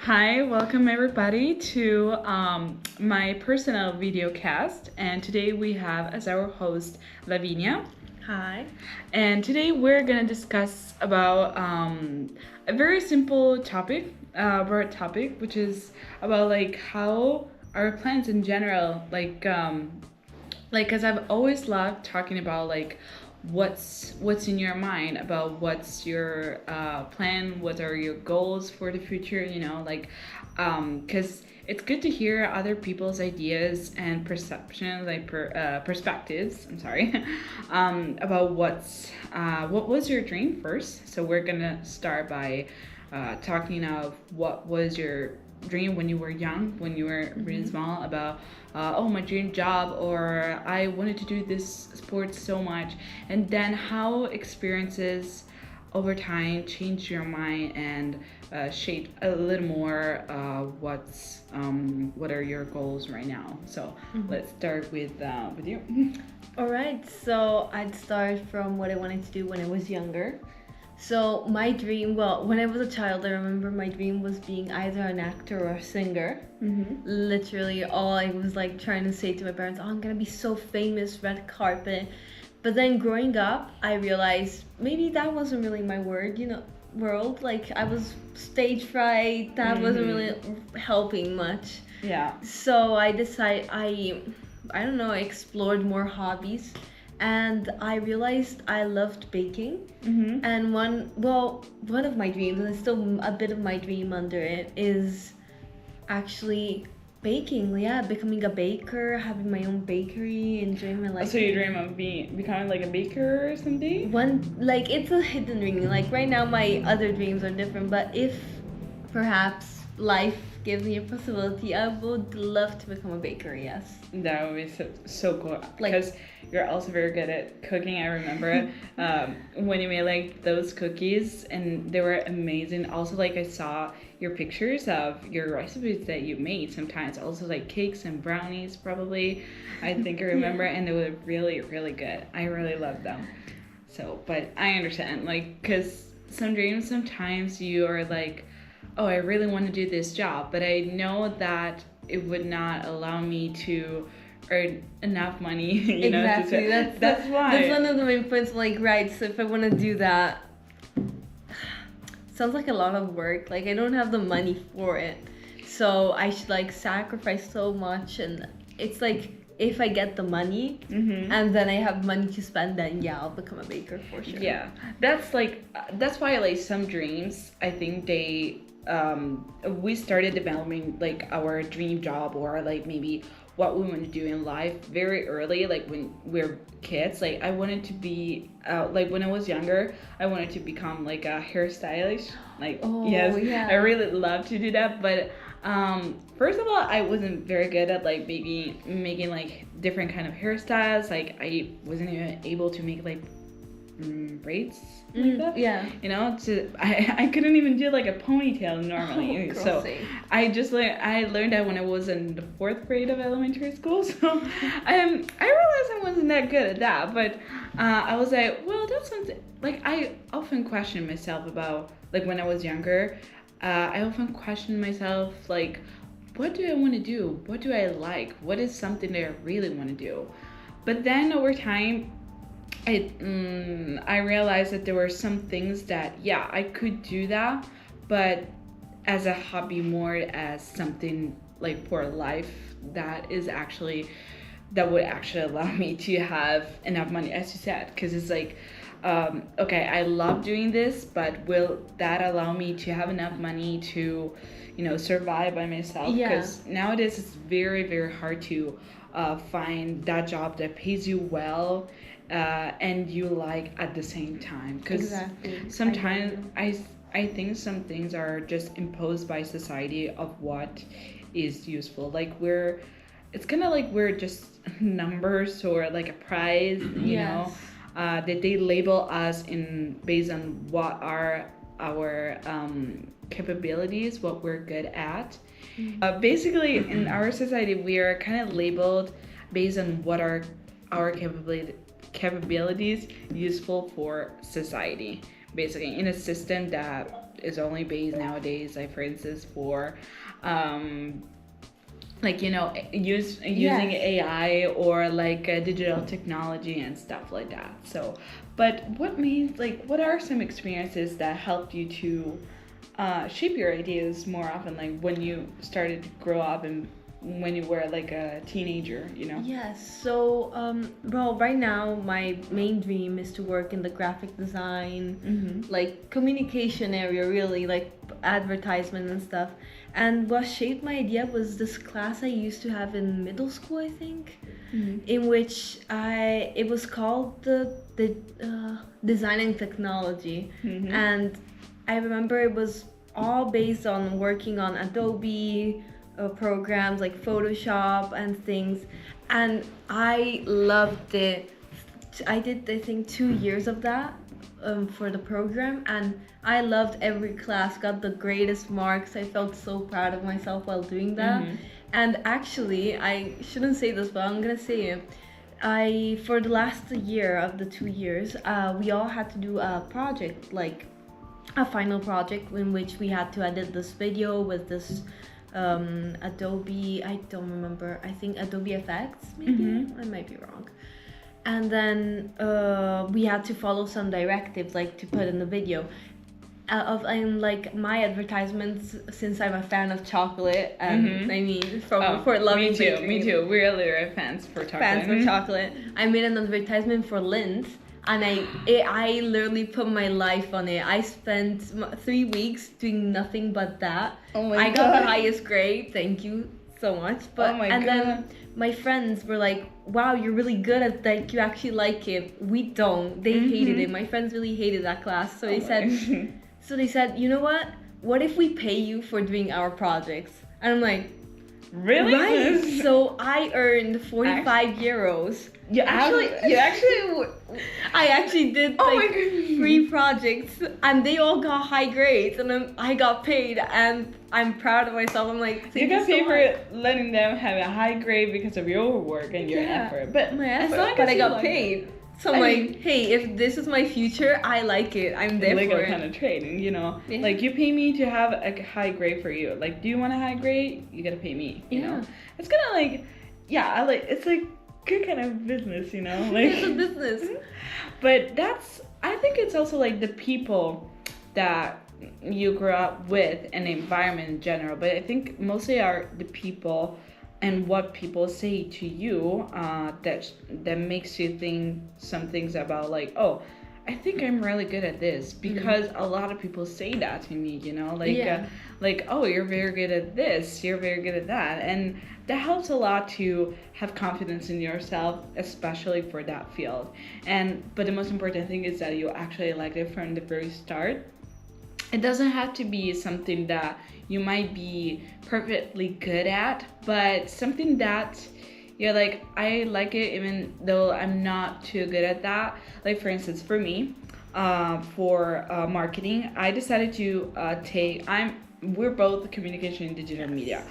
Hi, welcome everybody to my personal videocast. And today we have as our host Lavinia. Hi. And today we're gonna discuss about a very simple topic, broad topic, which is about like how our plants in general, because I've always loved talking about like what's in your mind about what's your plan, what are your goals for the future, because it's good to hear other people's ideas and perceptions, perspectives. I'm sorry, about what was your dream first. So we're gonna start by talking of what was your dream when you were young, when you were really small, about my dream job, or I wanted to do this sport so much, and then how experiences over time change your mind and shape a little more what are your goals right now. So let's start with you. All right, so I'd start from what I wanted to do when I was younger. So my dream, well, when I was a child, I remember my dream was being either an actor or a singer. Literally, all I was like trying to say to my parents, "Oh, I'm gonna be so famous, red carpet." But then growing up, I realized maybe that wasn't really my world. Like I was stage fright. That wasn't really helping much. Yeah. So I decided I don't know, I explored more hobbies, and I realized I loved baking. And one of my dreams, and it's still a bit of my dream under it, is actually baking. Yeah, becoming a baker, having my own bakery, enjoying my life. So you dream of becoming like a baker someday? It's a hidden dream. Like right now, my other dreams are different. But if perhaps life gives me a possibility, I would love to become a baker. Yes. That would be so cool. Because you're also very good at cooking. I remember when you made like those cookies, and they were amazing. Also, like I saw your pictures of your recipes that you made sometimes. Also like cakes and brownies, probably. I think I remember, and they were really, really good. I really loved them. So, but I understand, like, because some dreams, sometimes you are like, oh, I really want to do this job, but I know that it would not allow me to earn enough money, exactly. That's why. That's one of the main points. Like, right, so if I want to do that, sounds like a lot of work. Like, I don't have the money for it, so I should like sacrifice so much. And it's like, if I get the money and then I have money to spend, then yeah, I'll become a baker for sure. Yeah, that's why like some dreams, I think they we started developing like our dream job, or like maybe what we want to do in life very early, like when we're kids. Like I wanted to be like when I was younger, I wanted to become like a hairstylist. Like yes, yeah. I really love to do that, but first of all, I wasn't very good at like maybe making like different kind of hairstyles. Like I wasn't even able to make like braids like that. Yeah. I couldn't even do like a ponytail normally. So I learned that when I was in the 4th grade of elementary school. So I realized I wasn't that good at that. But I was like, well, that's something. Like I often question myself about like when I was younger. I often question myself like, what do I want to do? What do I like? What is something that I really want to do? But then over time, I realized that there were some things that, yeah, I could do that, but as a hobby, more as something like for life that would actually allow me to have enough money, as you said, because it's like, okay, I love doing this, but will that allow me to have enough money to, survive by myself? Because nowadays it's very, very hard to find that job that pays you well and you like at the same time. Because sometimes I think some things are just imposed by society of what is useful. Like it's kind of like we're just numbers or like a prize, you know. That they label us based on what are our capabilities, what we're good at. Basically, in our society, we are kind of labeled based on what are our capabilities useful for society. Basically, in a system that is only based nowadays, like for instance for like using AI or like digital technology and stuff like that. So but what are some experiences that helped you to shape your ideas more often, like when you started to grow up and when you were like a teenager, Yes. So, well, right now my main dream is to work in the graphic design, like communication area, really, like advertisement and stuff. And what shaped my idea was this class I used to have in middle school, I think, in which it was called the design and technology, and I remember it was all based on working on Adobe programs like Photoshop and things, and I loved it. I did, I think, 2 years of that for the program, and I loved every class, got the greatest marks. I felt so proud of myself while doing that. And actually, I shouldn't say this, but I'm gonna say it. For the last year of the 2 years, we all had to do a project, like a final project in which we had to edit this video with this Adobe, I don't remember, I think Adobe Effects, maybe, I might be wrong. And then we had to follow some directives, like to put in the video. And like my advertisements, since I'm a fan of chocolate, and I mean, for loving me too. We really are fans for chocolate. Fans for chocolate. I made an advertisement for Lindt, and I literally put my life on it. I spent 3 weeks doing nothing but that. Oh my I God. got the highest grade. Thank you so much. But Oh my and God. then my friends were like, "Wow, you're really good at that. You actually like it. We don't." They hated it. My friends really hated that class. So they said, "You know what? What if we pay you for doing our projects?" And I'm like, really? right. So I earned 45 euros. I actually did like 3 projects, and they all got high grades, and then I got paid, and I'm proud of myself. I'm like, you got paid for letting them have a high grade because of your work and your effort. But my effort, but I got paid. So I'm like, hey, if this is my future, I like it. I'm there legal for it. kind of trading, like you pay me to have a high grade for you. Like, do you want a high grade? You gotta pay me. You know, it's kind of like, it's like good kind of business, like it's a business. But I think it's also like the people that you grow up with and the environment in general. But I think mostly are the people and what people say to you that makes you think some things about like, oh, I think I'm really good at this, because a lot of people say that to me, like, oh, you're very good at this, you're very good at that, and that helps a lot to have confidence in yourself, especially for that field. But the most important thing is that you actually liked it from the very start. It doesn't have to be something that you might be perfectly good at, but something that you're like, I like it even though I'm not too good at that. Like for instance, for me, for marketing, I decided to we're both communication and digital media,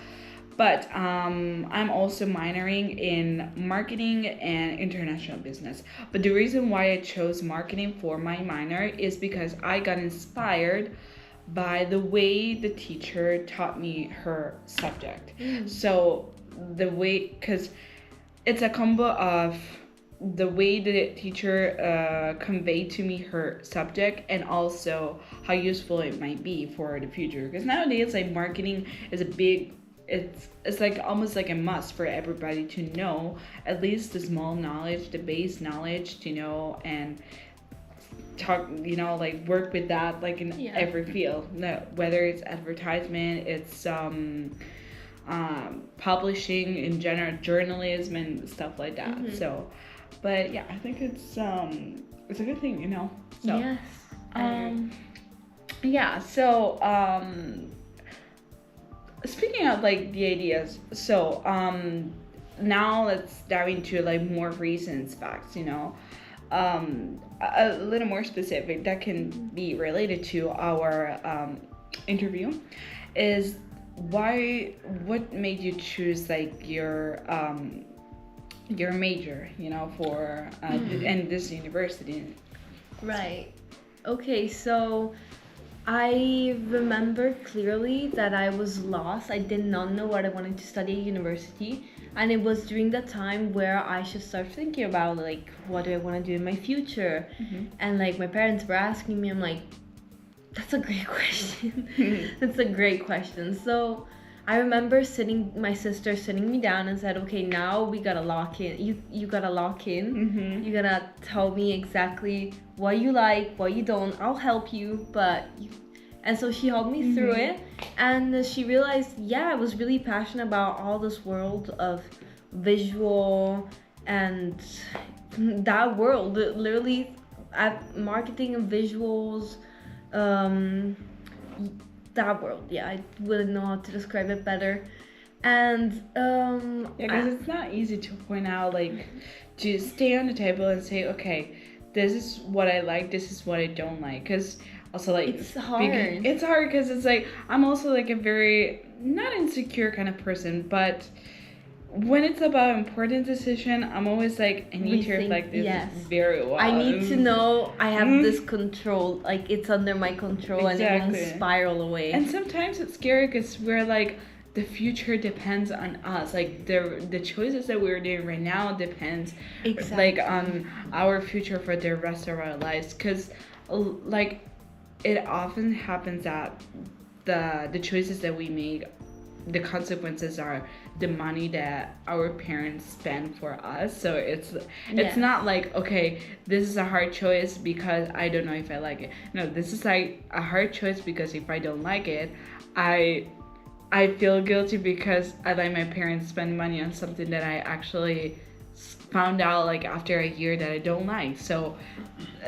but I'm also minoring in marketing and international business. But the reason why I chose marketing for my minor is because I got inspired by the way the teacher taught me her subject. So the way, because it's a combo of the way the teacher conveyed to me her subject, and also how useful it might be for the future. Because nowadays, like, marketing is a big, it's like almost like a must for everybody to know at least the small knowledge, the base knowledge to know and talk, like work with that, like in every field, whether it's advertisement, it's publishing in general, journalism and stuff like that. So, but yeah, I think it's a good thing, So, yes. So speaking of like the ideas, so now let's dive into like more recent facts, a little more specific that can be related to our interview is what made you choose like your major, for and this university. Right. Okay, so I remember clearly that I was lost. I did not know what I wanted to study at university. And it was during that time where I should start thinking about, like, what do I want to do in my future? And, like, my parents were asking me, I'm like, that's a great question. That's a great question. So I remember my sister sitting me down and said, okay, now we gotta lock in. You gotta lock in. You gotta tell me exactly what you like, what you don't. I'll help you, and so she helped me through it. And she realized, yeah, I was really passionate about all this world of visual and that world, literally at marketing and visuals, that world. Yeah, I wouldn't know how to describe it better. And yeah, because it's not easy to point out, like, to stay on the table and say, okay, this is what I like, this is what I don't like. Because also, like, it's hard. It's hard because it's like, I'm also like a very not insecure kind of person, but when it's about important decision, I'm always like, I need to reflect this very well. I need to know I have this control, like, it's under my control, and it won't spiral away. And sometimes it's scary because we're like, the future depends on us. Like, the choices that we're doing right now depends like on our future for the rest of our lives. Because like, it often happens that the choices that we make, the consequences are the money that our parents spend for us. So it's not like, okay, this is a hard choice because I don't know if I like it. No, this is like a hard choice because if I don't like it, I feel guilty because I let my parents spend money on something that I actually found out, like, after a year that I don't like. So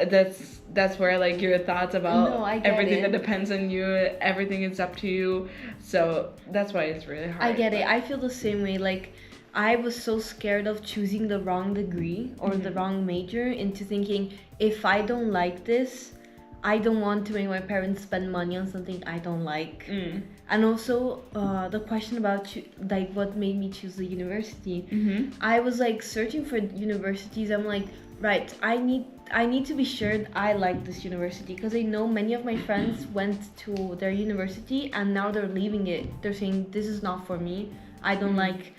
that's where, like, your thoughts about everything that depends on you, everything is up to you. So that's why it's really hard. I get it. I feel the same way. Like, I was so scared of choosing the wrong degree or the wrong major into thinking, if I don't like this, I don't want to make my parents spend money on something I don't like. And also the question about like what made me choose the university. I was like searching for universities. I'm like, right, I need to be sure that I like this university, because I know many of my friends went to their university and now they're leaving it. They're saying, this is not for me. I don't like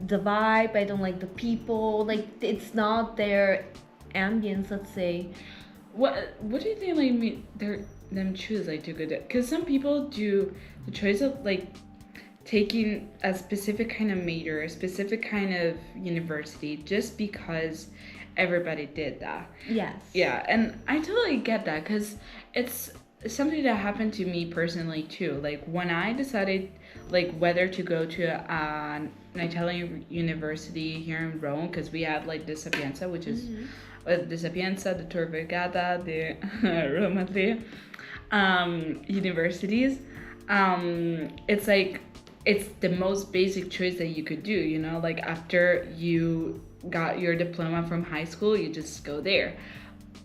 the vibe. I don't like the people. Like, it's not their ambience, let's say. What do you think, like, them choose, like, to go to? Because some people do the choice of, like, taking a specific kind of major, a specific kind of university, just because everybody did that. Yes. Yeah, and I totally get that, because it's something that happened to me personally too. Like, when I decided, like, whether to go to an Italian university here in Rome, because we have, like, the Sapienza, which is the Sapienza, the Tor Vergata, the Roma 3 universities. It's like, it's the most basic choice that you could do, you know, like, after you got your diploma from high school, you just go there.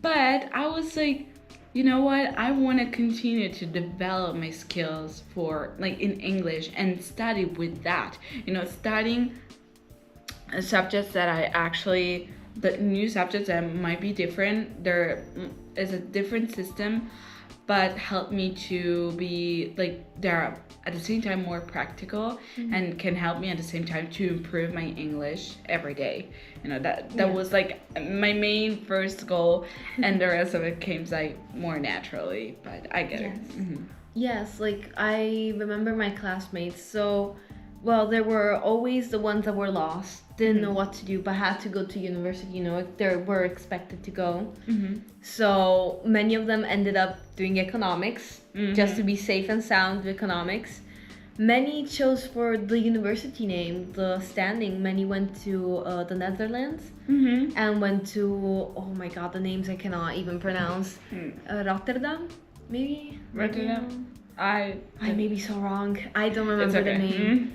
But I was like, you know what, I want to continue to develop my skills for, like, in English, and study with that, you know, studying subjects that I actually, the new subjects that might be different. There is a different system, but help me to be, like, they're at the same time more practical and can help me at the same time to improve my English every day. You know, that was, like, my main first goal, and the rest of it came, like, more naturally, but I get it. Yes, like, I remember my classmates. So, well, there were always the ones that were lost, didn't know what to do, but had to go to university, you know, they were expected to go. So many of them ended up doing economics, just to be safe and sound with economics. Many chose for the university name, the standing. Many went to the Netherlands and went to, oh my god, the names I cannot even pronounce. Rotterdam, maybe? Rotterdam? I may be so wrong. I don't remember the name.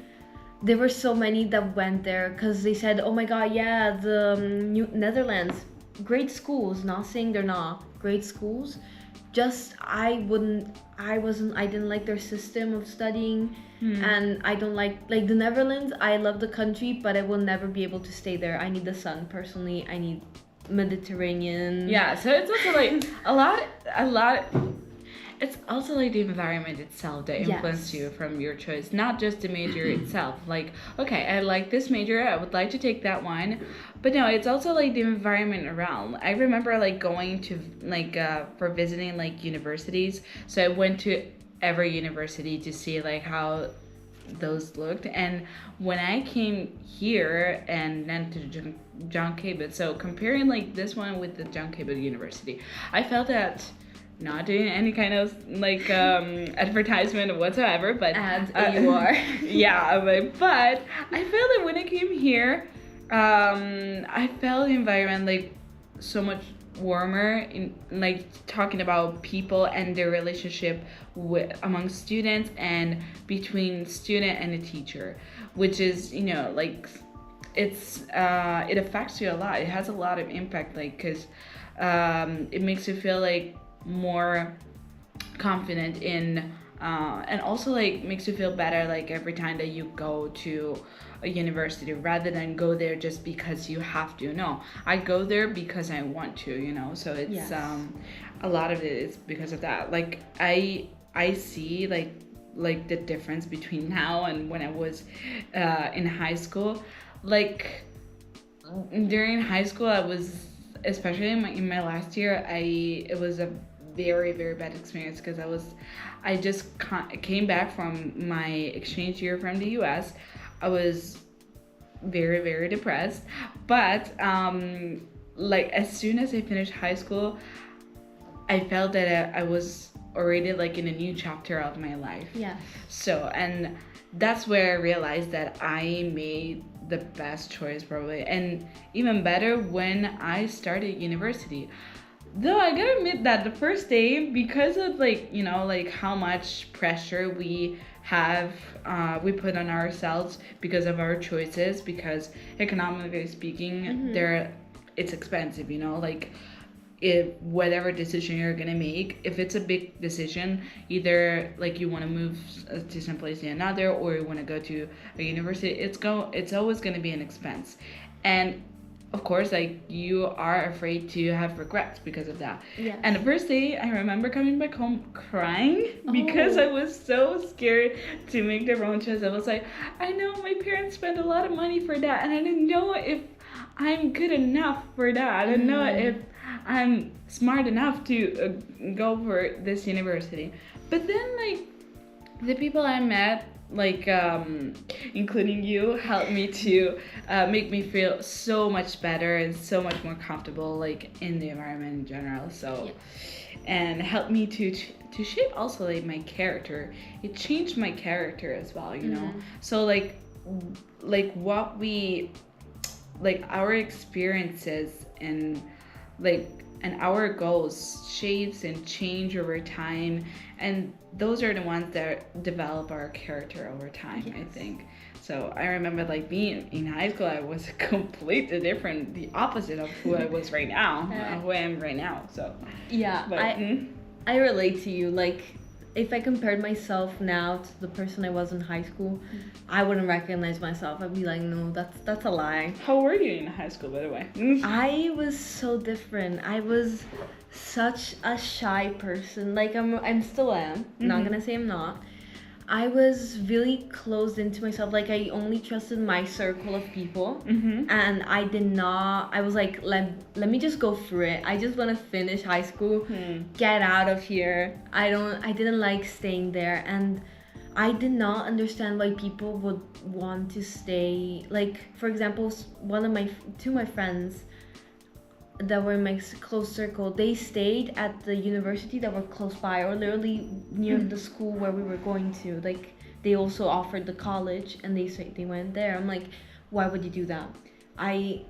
There were so many that went there because they said, oh my god, yeah, the Netherlands, great schools. Not saying they're not great schools, just I didn't like their system of studying, and I don't like the Netherlands. I love the country, but I will never be able to stay there. I need the sun personally. I need Mediterranean. Yeah, so it's also like a lot. it's also like the environment itself that influenced you from your choice, not just the major itself. Like, okay, I like this major, I would like to take that one, but no, it's also like the environment around. I remember like going to like for visiting like universities, so I went to every university to see like how those looked. And when I came here and then to John Cabot, so comparing like this one with the John Cabot University, I felt that, not doing any kind of like advertisement whatsoever, but ads AUR. Yeah, but I felt that when I came here, I felt the environment like so much warmer, in like talking about people and their relationship with among students and between student and a teacher, which is, you know, like it's it affects you a lot. It has a lot of impact, like, because it makes you feel like more confident in and also like makes you feel better like every time that you go to a university, rather than go there just because you have to. No, I go there because I want to, you know. So it's a lot of it is because of that. Like I see like the difference between now and when I was in high school. Like during high school, I was, especially in my last year, it was a very, very bad experience, because I just came back from my exchange year from the US. I was very, very depressed, but like as soon as I finished high school, I felt that I was already like in a new chapter of my life. Yeah. So, and that's where I realized that I made the best choice probably, and even better when I started university. Though I gotta admit that the first day, because of like, you know, like how much pressure we have, we put on ourselves because of our choices, because economically speaking, it's expensive, you know, like if whatever decision you're gonna make, if it's a big decision, either like you want to move to some place to another, or you want to go to a university, it's always gonna be an expense. And of course, like you are afraid to have regrets because of that. Yes. And the first day, I remember coming back home crying because I was so scared to make the wrong choice. I was like, I know my parents spent a lot of money for that, and I didn't know if I'm good enough for that. I didn't know if I'm smart enough to go for this university. But then, like, the people I met, like including you, helped me to make me feel so much better and so much more comfortable, like in the environment in general. So and helped me to shape also like my character. It changed my character as well, you know. So like what we, like our experiences and our goals shapes and change over time, and those are the ones that develop our character over time. I think so. I remember like being in high school, I was completely different, the opposite of who I was right now, who I am right now. So I relate to you. Like if I compared myself now to the person I was in high school, I wouldn't recognize myself. I'd be like, no, that's a lie. How were you in high school, by the way? I was so different. I was such a shy person. Like I'm still am. Not gonna say I'm not. I was really closed into myself. Like I only trusted my circle of people, and I did not. I was like, let me just go through it. I just want to finish high school, get out of here. I didn't like staying there, and I did not understand why people would want to stay. Like for example, two of my friends that were in my close circle, they stayed at the university that were close by, or literally near the school where we were going to. Like they also offered the college, and they went there. I'm like, why would you do that? I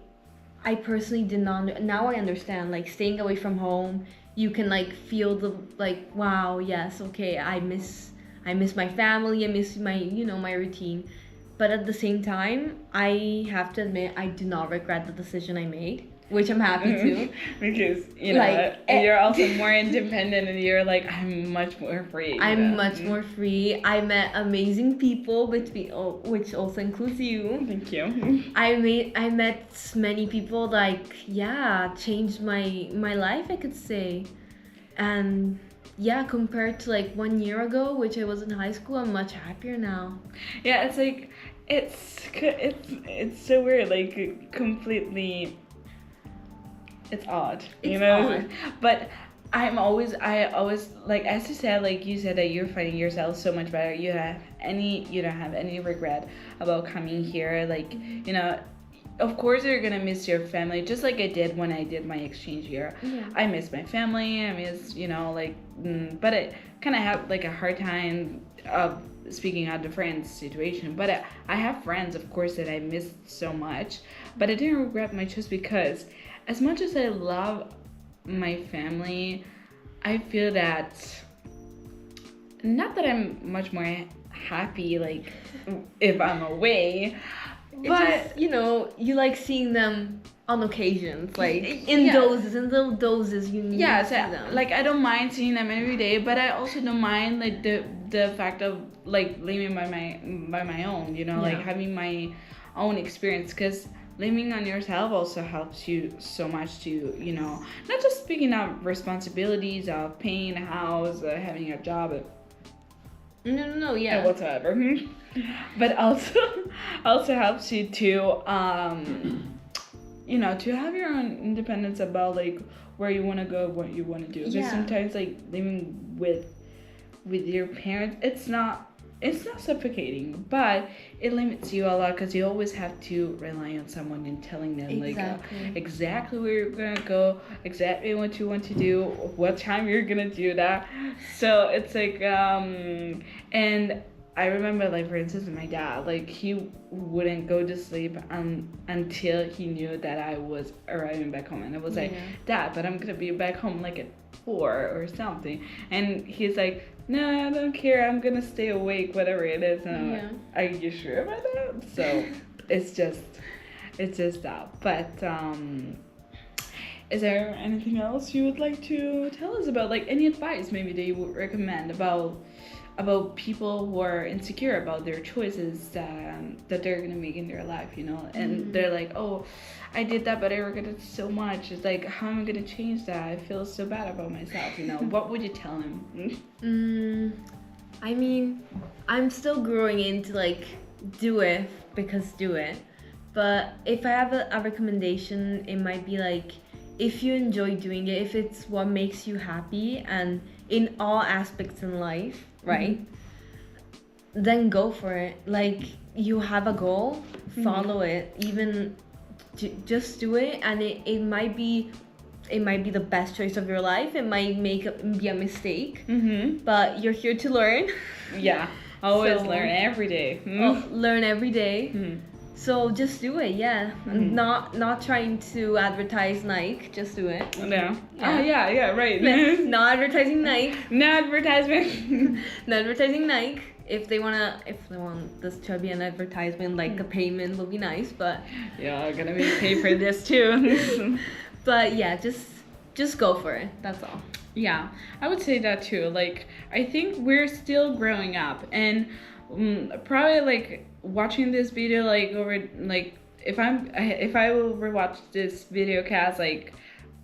personally did not. Now I understand. Like staying away from home, you can like feel the like, wow, yes, okay, I miss my family, I miss my my routine. But at the same time, I have to admit, I do not regret the decision I made, which I'm happy to. Because, you know, like, you're also more independent, and you're like, I'm much more free. I'm much more free. I met amazing people, which also includes you. Thank you. I met many people, like, changed my life, I could say. And yeah, compared to like 1 year ago, which I was in high school, I'm much happier now. Yeah, it's like it's so weird, like completely. It's odd, you know. Odd. But I always like, as you said that you're finding yourself so much better. You don't have any regret about coming here, like, you know. Of course, you're gonna miss your family, just like I did when I did my exchange year. Yeah. I miss my family. I miss, like, but I kind of have like a hard time of speaking out the friends situation. But I have friends, of course, that I missed so much. But I didn't regret my choice because, as much as I love my family, I feel that, not that I'm much more happy, like, if I'm away. But just, you like seeing them on occasions, like in little doses. You need to see them. Like, I don't mind seeing them every day, but I also don't mind like the fact of like living by my own, like having my own experience, because living on yourself also helps you so much to, not just speaking of responsibilities of paying a house, having a job. No, yeah. Whatsoever. But also helps you to to have your own independence about like where you want to go, what you want to do. Because sometimes like living with your parents, it's not suffocating, but it limits you a lot because you always have to rely on someone and telling them exactly where you're gonna go, exactly what you want to do, what time you're gonna do that. So it's like and I remember, like, for instance, my dad, like, he wouldn't go to sleep until he knew that I was arriving back home. And I was like, Dad, but I'm going to be back home, like, at 4 or something. And he's like, no, I don't care. I'm going to stay awake, whatever it is. And I'm like, are you sure about that? So it's just that. But is there anything else you would like to tell us about? Like, any advice maybe that you would recommend about people who are insecure about their choices that they're gonna make in their life, and they're like, oh, I did that, but I regret it so much. It's like, how am I gonna change that? I feel so bad about myself, What would you tell them? I mean, I'm still growing into like do it. But if I have a recommendation, it might be like, if you enjoy doing it, if it's what makes you happy and in all aspects in life, right? Then go for it. Like, you have a goal, follow it. Even just do it, and it might be the best choice of your life. It might be a mistake, but you're here to learn. Yeah, always learn every day. Learn every day. So just do it, Not trying to advertise Nike, just do it. Yeah. Oh yeah, right. Not advertising Nike. No advertisement. Not advertising Nike. If they want this to be an advertisement, like a payment would be nice, but yeah, I'm gonna be paid for this too. But yeah, just go for it. That's all. Yeah, I would say that too. Like, I think we're still growing up, and probably like watching this video, like over, like if I will rewatch this video cast like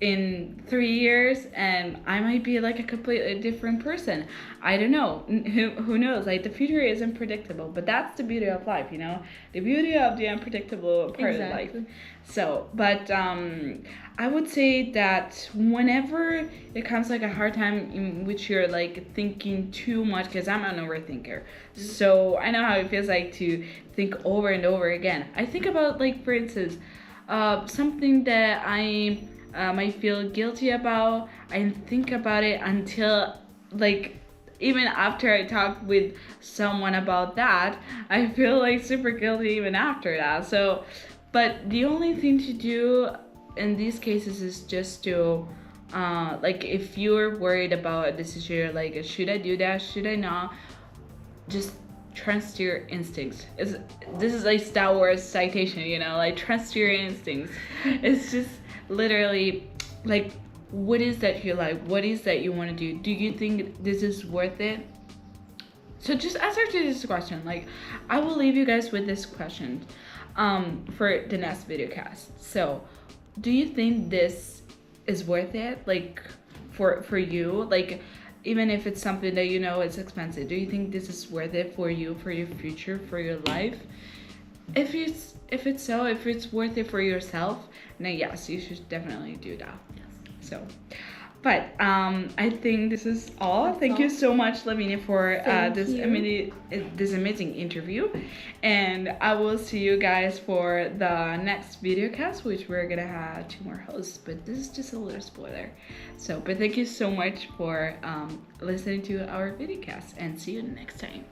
in 3 years, and I might be like a completely different person. I don't know. Who knows? Like, the future is unpredictable, but that's the beauty of life, the beauty of the unpredictable part of life. So, but I would say that whenever it comes like a hard time in which you're like thinking too much, because I'm an overthinker, so I know how it feels like to think over and over again. I think about, like, for instance, something that I might feel guilty about. I think about it until, like, even after I talk with someone about that, I feel like super guilty even after that. So, but the only thing to do in these cases is just to, like, if you're worried about a decision, like, should I do that? Should I not? Just trust your instincts. This is like Star Wars citation, like, trust your instincts. It's just literally like, what is that you like? What is that you want to do? Do you think this is worth it? So just answer to this question. Like, I will leave you guys with this question for the next video cast. So, do you think this is worth it? Like, for you? Like, even if it's something that you know it's expensive, do you think this is worth it for you, for your future, for your life? If it's worth it for yourself, then yes, you should definitely do that. Yes. So, but I think this is all. Thank you so much, Lavinia, for this amazing interview, and I will see you guys for the next video cast, which we're gonna have 2 more hosts. But this is just a little spoiler. So, but thank you so much for listening to our video cast, and see you next time.